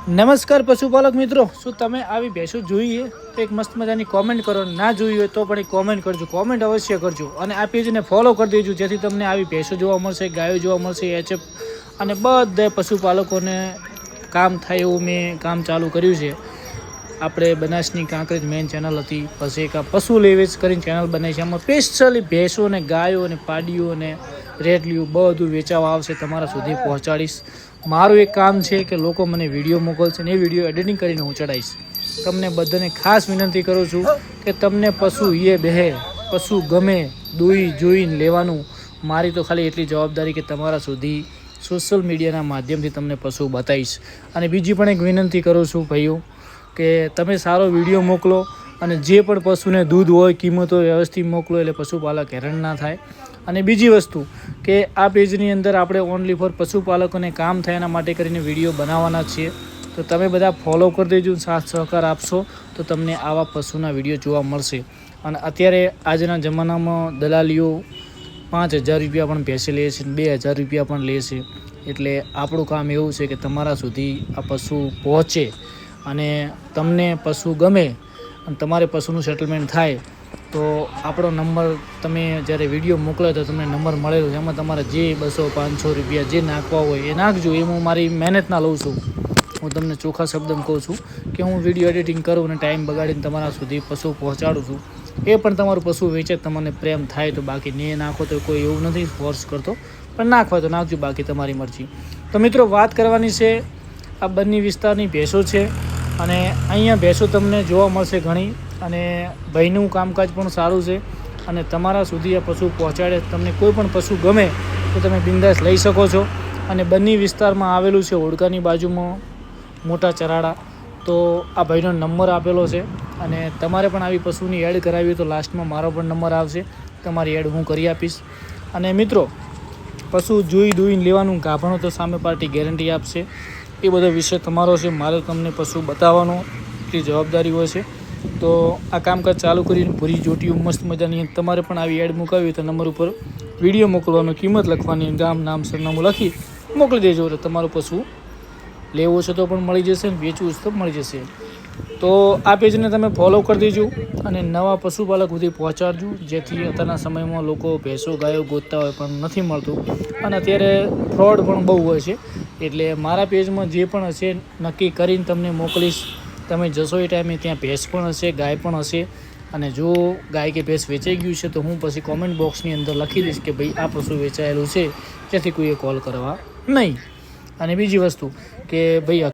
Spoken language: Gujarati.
નમસ્કાર પશુપાલક મિત્રો, શું તમે આવી ભેંસો જોઈએ તો એક મસ્ત મજાની કોમેન્ટ કરો. ના જોઈ હોય તો પણ એક કોમેન્ટ કરજો, કોમેન્ટ અવશ્ય કરજો અને આ પેજને ફોલો કરી દેજો, જેથી તમને આવી ભેંસો જોવા મળશે, ગાયો જોવા મળશે, એચએફ અને બધા પશુપાલકોને કામ થાય એવું મેં કામ ચાલુ કર્યું છે. આપણે બનાસની કાંકરેજ મેઇન ચેનલ હતી, પછી એક આ પશુ લેવેચ કરીને ચેનલ બનાવી છે. આમાં સ્પેશિયલી ભેંસો અને ગાયો અને પાડીઓ અને રેડલીઓ બધું વેચાવા આવશે, તમારા સુધી પહોંચાડીશ. મારું એક કામ છે કે લોકો મને વિડીયો મોકલશે ને એ વિડીયો એડિટિંગ કરીને હું ચડાવીશ. તમને બધાને ખાસ વિનંતી કરું છું કે તમને પશુ એ બેહે, પશુ ગમે, દોઈ જોઈને લેવાનું. મારી તો ખાલી એટલી જવાબદારી કે તમારા સુધી સોશિયલ મીડિયાના માધ્યમથી તમને પશુ બતાવીશ. અને બીજી પણ એક વિનંતી કરું છું ભાઈઓ કે તમે સારો વિડીયો મોકલો અને જે પણ પશુને દૂધ હોય, કિંમતો વ્યવસ્થિત મોકલો, એટલે પશુપાલક હેરાન ના થાય. અને બીજી વસ્તુ કે આ પેજની અંદર આપણે ઓનલી ફોર પશુપાલકોને કામ થાય એના માટે કરીને વિડીયો બનાવવાના છીએ. તો તમે બધા ફોલો કરી દેજો, સાથ સહકાર આપશો તો તમને આવા પશુના વિડીયો જોવા મળશે. અને અત્યારે આજના જમાનામાં દલાલીઓ 5,000 રૂપિયા પણ ભેંસે લે છે, 2,000 રૂપિયા પણ લે છે. એટલે આપણું કામ એવું છે કે તમારા સુધી આ પશુ પહોંચે અને તમને પશુ ગમે અને તમારે પશુનું સેટલમેન્ટ થાય તો આપણો નંબર તમે જ્યારે વિડીયો મોકલો તો તમને નંબર મળેલો છે. એમાં તમારે જે 200-500 રૂપિયા જે નાખવા હોય એ નાખજો. એ હું મારી મહેનતના લઉં છું. હું તમને ચોખ્ખા શબ્દમાં કહું છું કે હું વિડીયો એડિટિંગ કરું અને ટાઈમ બગાડીને તમારા સુધી પશુ પહોંચાડું છું. એ પણ તમારું પશુ વેચે, તમને પ્રેમ થાય તો, બાકી ને નાખો તો કોઈ એવું નથી ફોર્સ કરતો, પણ નાખવા તો નાખજો, બાકી તમારી મરજી. તો મિત્રો વાત કરવાની છે આ બંને વિસ્તારની ભેંસો છે અને અહીંયા ભેંસો તમને જોવા મળશે ઘણી. અને ભાઈનું કામકાજ પણ સારું છે અને તમારા સુધી આ પશુ પહોંચાડે. તમને કોઈ પણ પશુ ગમે તો તમે બિંદાસ લઈ શકો છો. અને બંને વિસ્તારમાં આવેલું છે, ઓળખાની બાજુમાં મોટા ચરાડા. તો આ ભાઈનો નંબર આપેલો છે અને તમારે પણ આવી પશુની એડ કરાવી હોય તો લાસ્ટમાં મારો પણ નંબર આવશે, તમારી એડ હું કરી આપીશ. અને મિત્રો પશુ જોઈ દોઈને લેવાનું, ગાભણો તો સામે પાર્ટી ગેરંટી આપશે. એ બધો વિષય તમારો છે, મારે તમને પશુ બતાવવાનો એટલી જવાબદારી હોય છે. તો આ કામકાજ ચાલુ કરીને પૂરી જોટીઓ મસ્ત મજાની તમારે પણ આવી એડ મુકાવી હોય તો નંબર ઉપર વિડીયો મોકલવાનો, કિંમત લખવાની, ગામ નામ સરનામું લખી મોકલી દેજો. એટલે તમારું પશુ લેવું છે તો પણ મળી જશે ને વેચવું છે તો મળી જશે. તો આ પેજને તમે ફોલો કરી દેજો અને નવા પશુપાલક સુધી પહોંચાડજો, જેથી અત્યારના સમયમાં લોકો ભેંસો ગાયો ગોતતા હોય પણ નથી મળતું અને અત્યારે ફ્રોડ પણ બહુ હોય છે. એટલે મારા પેજમાં જે પણ હશે નક્કી કરીને તમને મોકલીશ. તમે જશો એ ટાઈમે ત્યાં ભેંસ પણ હશે, ગાય પણ હશે. અને જો ગાય કે ભેંસ વેચાઈ ગયું છે તો હું પછી કોમેન્ટ બોક્સની અંદર લખી દઈશ કે ભાઈ આ પશુ વેચાયેલું છે, જેથી કોઈએ કોલ કરવા નહીં. અને બીજી વસ્તુ કે ભાઈ